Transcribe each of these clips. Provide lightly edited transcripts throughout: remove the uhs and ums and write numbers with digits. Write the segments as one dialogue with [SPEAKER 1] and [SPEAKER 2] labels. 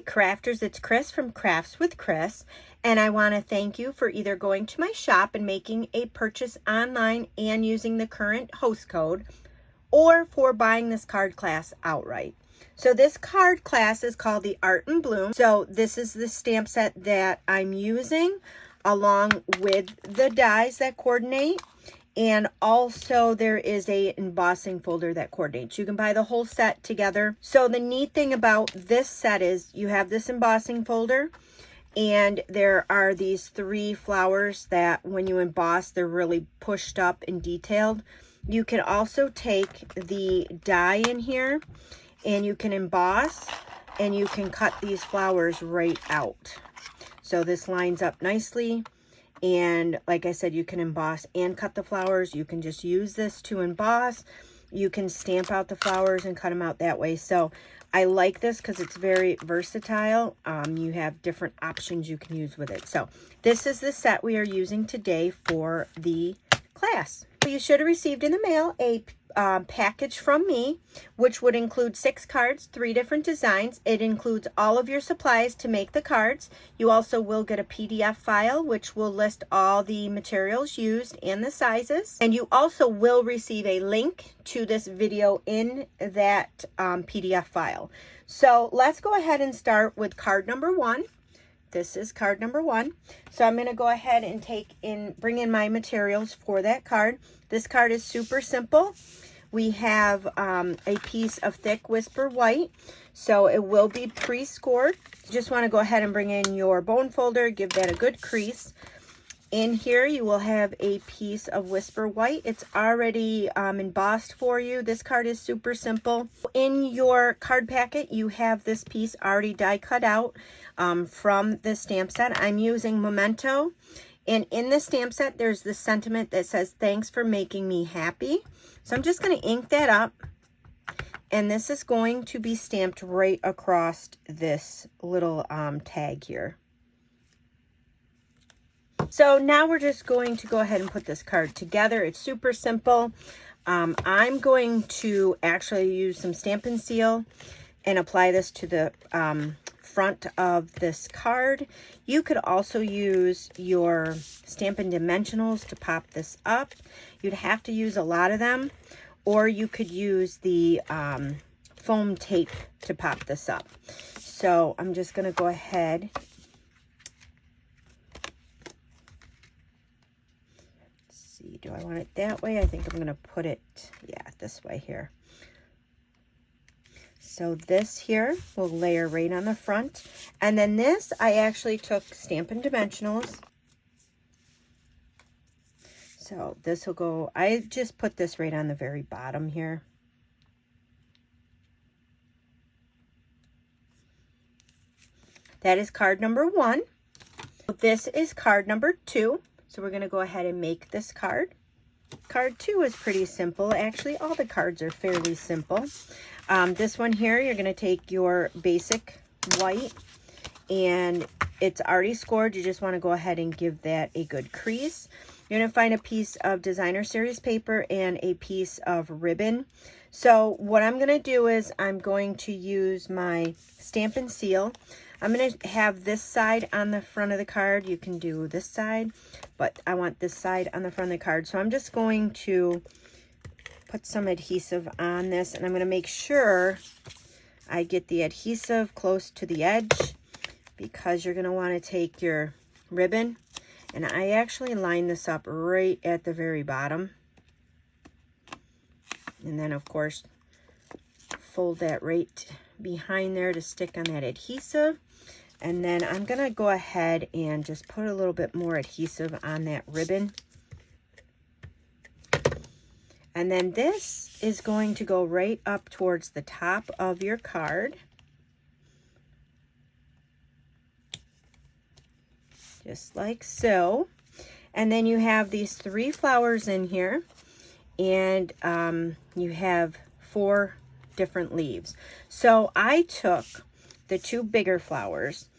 [SPEAKER 1] crafters, it's Chris from Crafts with Chris, and I want to thank you for either going to my shop and making a purchase online and using the current host code, or for buying this card class outright. So this card class is called the Art in Bloom. So this is the stamp set that I'm using, along with the dies that coordinate. And also there is a embossing folder that coordinates. You can buy the whole set together. So the neat thing about this set is you have this embossing folder, and there are these 3 flowers that when you emboss, they're really pushed up and detailed. You can also take the die in here and you can emboss, and you can cut these flowers right out. So this lines up nicely. And like I said, you can emboss and cut the flowers. You can just use this to emboss. You can stamp out the flowers and cut them out that way. So I like this because it's very versatile. You have different options you can use with it. So this is the set we are using today for the class. You should have received in the mail a package from me, which would include 6 cards, 3 different designs. It includes all of your supplies to make the cards. You also will get a PDF file, which will list all the materials used and the sizes. And you also will receive a link to this video in that PDF file. So let's go ahead and start with card number 1. This is card number 1. So I'm going to go ahead and bring in my materials for that card. This card is super simple. We have a piece of thick Whisper White, so it will be pre-scored. You just want to go ahead and bring in your bone folder, give that a good crease. In here, you will have a piece of Whisper White. It's already embossed for you. This card is super simple. In your card packet, you have this piece already die cut out from the stamp set. I'm using Memento. And in the stamp set, there's this sentiment that says, "Thanks for making me happy." So I'm just going to ink that up. And this is going to be stamped right across this little tag here. So now we're just going to go ahead and put this card together. It's super simple. I'm going to actually use some Stampin' Seal and apply this to the front of this card. You could also use your Stampin' Dimensionals to pop this up. You'd have to use a lot of them, or you could use the foam tape to pop this up. So I'm just going to go ahead. Let's see, do I want it that way? I think I'm going to put it, yeah, this way here. So this here will layer right on the front. And then this, I actually took Stampin' Dimensionals. So this will go, I just put this right on the very bottom here. That is card number 1. This is card number 2. So we're going to go ahead and make this card. Card 2 is pretty simple. Actually, all the cards are fairly simple. This one here, you're going to take your basic white, and it's already scored. You just want to go ahead and give that a good crease. You're going to find a piece of designer series paper and a piece of ribbon. So what I'm going to do is I'm going to use my Stampin' Seal. I'm going to have this side on the front of the card. You can do this side, but I want this side on the front of the card. So I'm just going to put some adhesive on this, and I'm going to make sure I get the adhesive close to the edge, because you're going to want to take your ribbon, and I actually line this up right at the very bottom, and then of course fold that right behind there to stick on that adhesive. And then I'm going to go ahead and just put a little bit more adhesive on that ribbon. And then this is going to go right up towards the top of your card. Just like so. And then you have these 3 flowers in here. And you have 4 different leaves. So I took the 2 bigger flowers,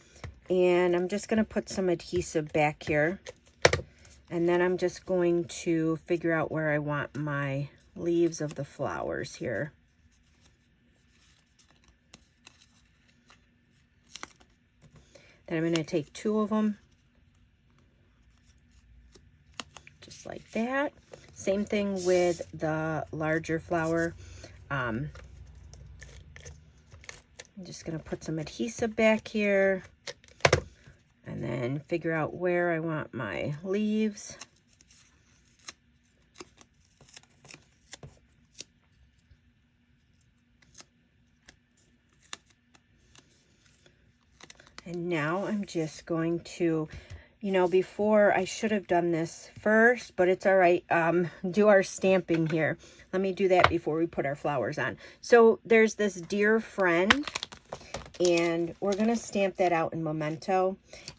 [SPEAKER 1] and I'm just going to put some adhesive back here, and then I'm just going to figure out where I want my leaves of the flowers here. Then I'm going to take 2 of them, just like that. Same thing with the larger flower. I'm just going to put some adhesive back here and then figure out where I want my leaves. And now I'm just going to, you know, before I should have done this first, but it's all right, do our stamping here. Let me do that before we put our flowers on. So there's this dear friend, and we're going to stamp that out in Memento.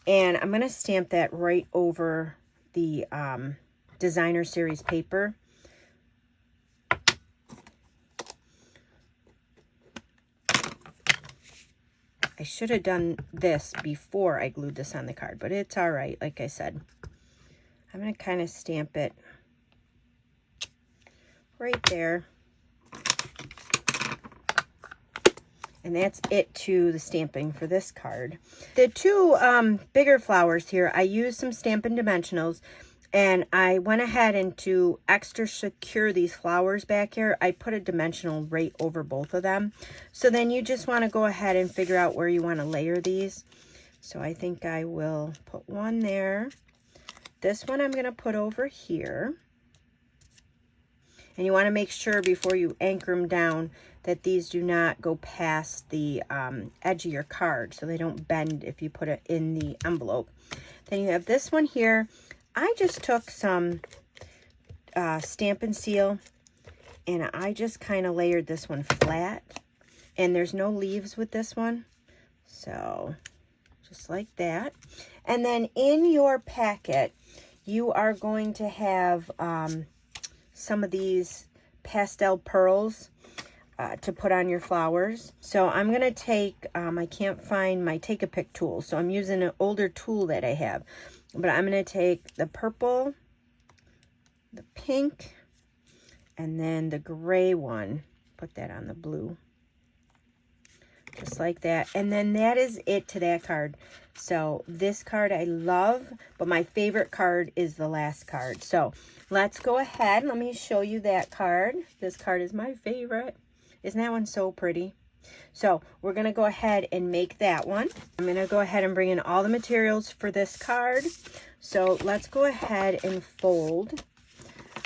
[SPEAKER 1] And I'm going to stamp that right over the designer series paper. I should have done this before I glued this on the card, but it's all right, like I said. I'm going to kind of stamp it right there. And that's it to the stamping for this card. The 2 bigger flowers here, I used some Stampin' Dimensionals, and I went ahead and to extra secure these flowers back here, I put a dimensional right over both of them. So then you just want to go ahead and figure out where you want to layer these. So I think I will put one there. This one I'm going to put over here. And you want to make sure before you anchor them down that these do not go past the edge of your card, so they don't bend if you put it in the envelope. Then you have this one here. I just took some Stampin' Seal, and I just kind of layered this one flat. And there's no leaves with this one, so just like that. And then in your packet, you are going to have some of these pastel pearls to put on your flowers. So I'm going to take, I can't find my Take-A-Pick tool, so I'm using an older tool that I have. But I'm going to take the purple, the pink, and then the gray one. Put that on the blue. Just like that. And then that is it to that card. So this card I love, but my favorite card is the last card. So let's go ahead. Let me show you that card. This card is my favorite. Isn't that one so pretty? So we're going to go ahead and make that one. I'm going to go ahead and bring in all the materials for this card. So let's go ahead and fold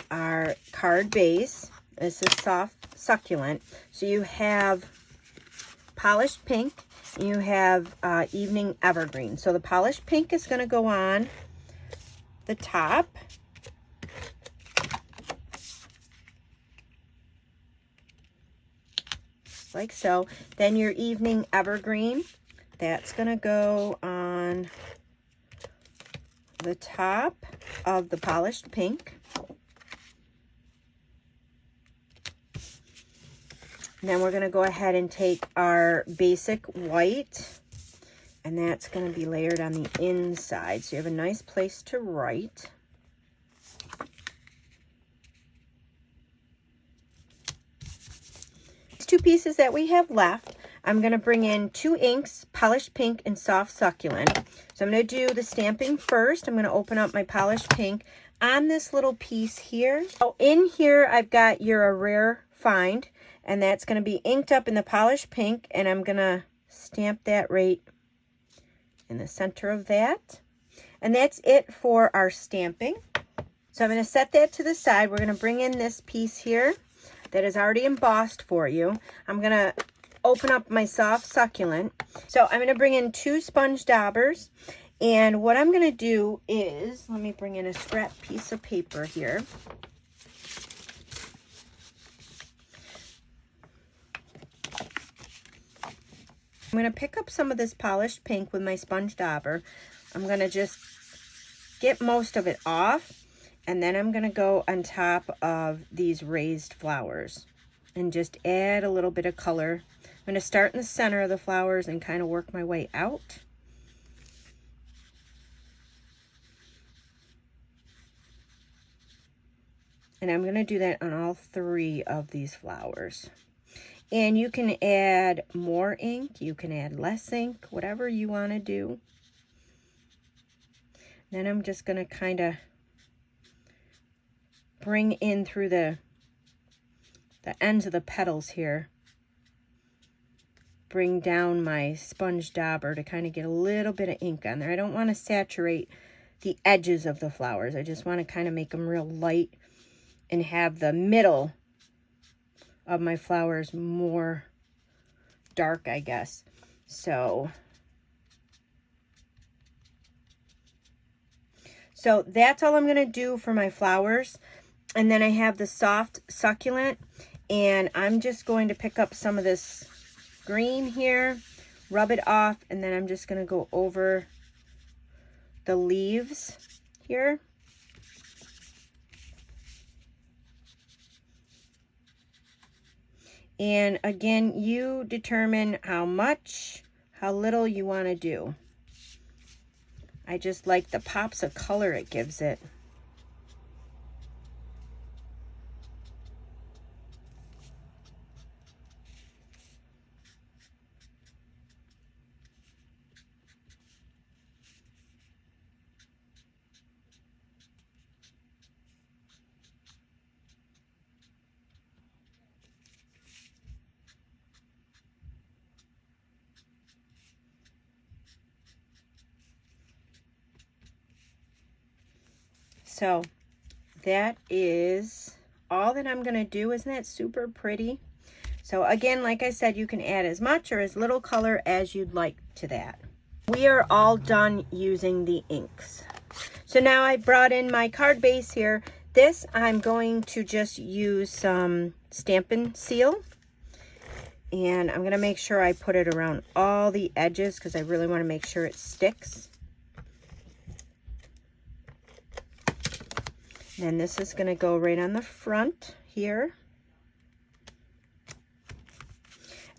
[SPEAKER 1] our card base. This is soft succulent. So you have polished pink, and you have evening evergreen. So the polished pink is going to go on the top. Like so. Then your evening evergreen, that's going to go on the top of the polished pink. And then we're going to go ahead and take our basic white, and that's going to be layered on the inside, so you have a nice place to write. Two pieces that we have left, I'm going to bring in 2 inks, polished pink and soft succulent. So I'm going to do the stamping first. I'm going to open up my polished pink on this little piece here. So in here I've got your rare find, and that's going to be inked up in the polished pink, and I'm going to stamp that right in the center of that. And that's it for our stamping. So I'm going to set that to the side. We're going to bring in this piece here that is already embossed for you. I'm going to open up my soft succulent. So I'm going to bring in 2 sponge daubers. And what I'm going to do is, let me bring in a scrap piece of paper here. I'm going to pick up some of this polished pink with my sponge dauber. I'm going to just get most of it off. And then I'm going to go on top of these raised flowers and just add a little bit of color. I'm going to start in the center of the flowers and kind of work my way out. And I'm going to do that on all 3 of these flowers. And you can add more ink, you can add less ink, whatever you want to do. Then I'm just going to kind of bring in through the ends of the petals here. Bring down my sponge dauber to kind of get a little bit of ink on there. I don't want to saturate the edges of the flowers. I just want to kind of make them real light and have the middle of my flowers more dark, I guess. So that's all I'm going to do for my flowers. And then I have the soft succulent, and I'm just going to pick up some of this green here, rub it off, and then I'm just going to go over the leaves here. And again, you determine how much, how little you want to do. I just like the pops of color it gives it. So that is all that I'm going to do. Isn't that super pretty? So again, like I said, you can add as much or as little color as you'd like to that. We are all done using the inks. So now I brought in my card base here. This I'm going to just use some Stampin' Seal. And I'm going to make sure I put it around all the edges because I really want to make sure it sticks. And this is going to go right on the front here.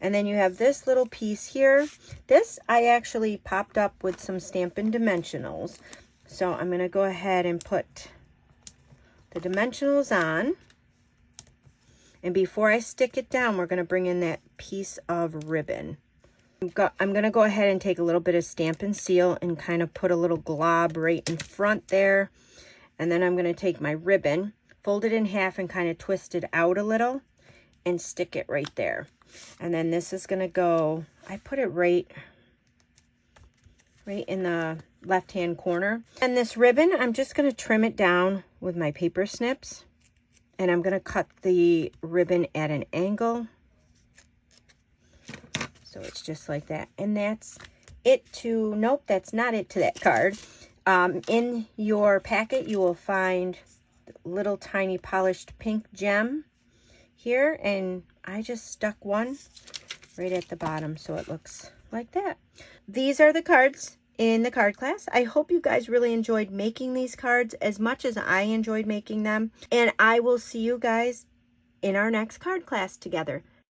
[SPEAKER 1] And then you have this little piece here. This I actually popped up with some Stampin' Dimensionals. So I'm going to go ahead and put the dimensionals on. And before I stick it down, we're going to bring in that piece of ribbon. I'm going to go ahead and take a little bit of Stampin' Seal and kind of put a little glob right in front there. And then I'm going to take my ribbon, fold it in half and kind of twist it out a little and stick it right there. And then this is going to go, I put it right in the left-hand corner. And this ribbon, I'm just going to trim it down with my paper snips. And I'm going to cut the ribbon at an angle. So it's just like that. And that's it to, nope, that's not it to that card. In your packet, you will find little tiny polished pink gem here. And I just stuck one right at the bottom so it looks like that. These are the cards in the card class. I hope you guys really enjoyed making these cards as much as I enjoyed making them. And I will see you guys in our next card class together.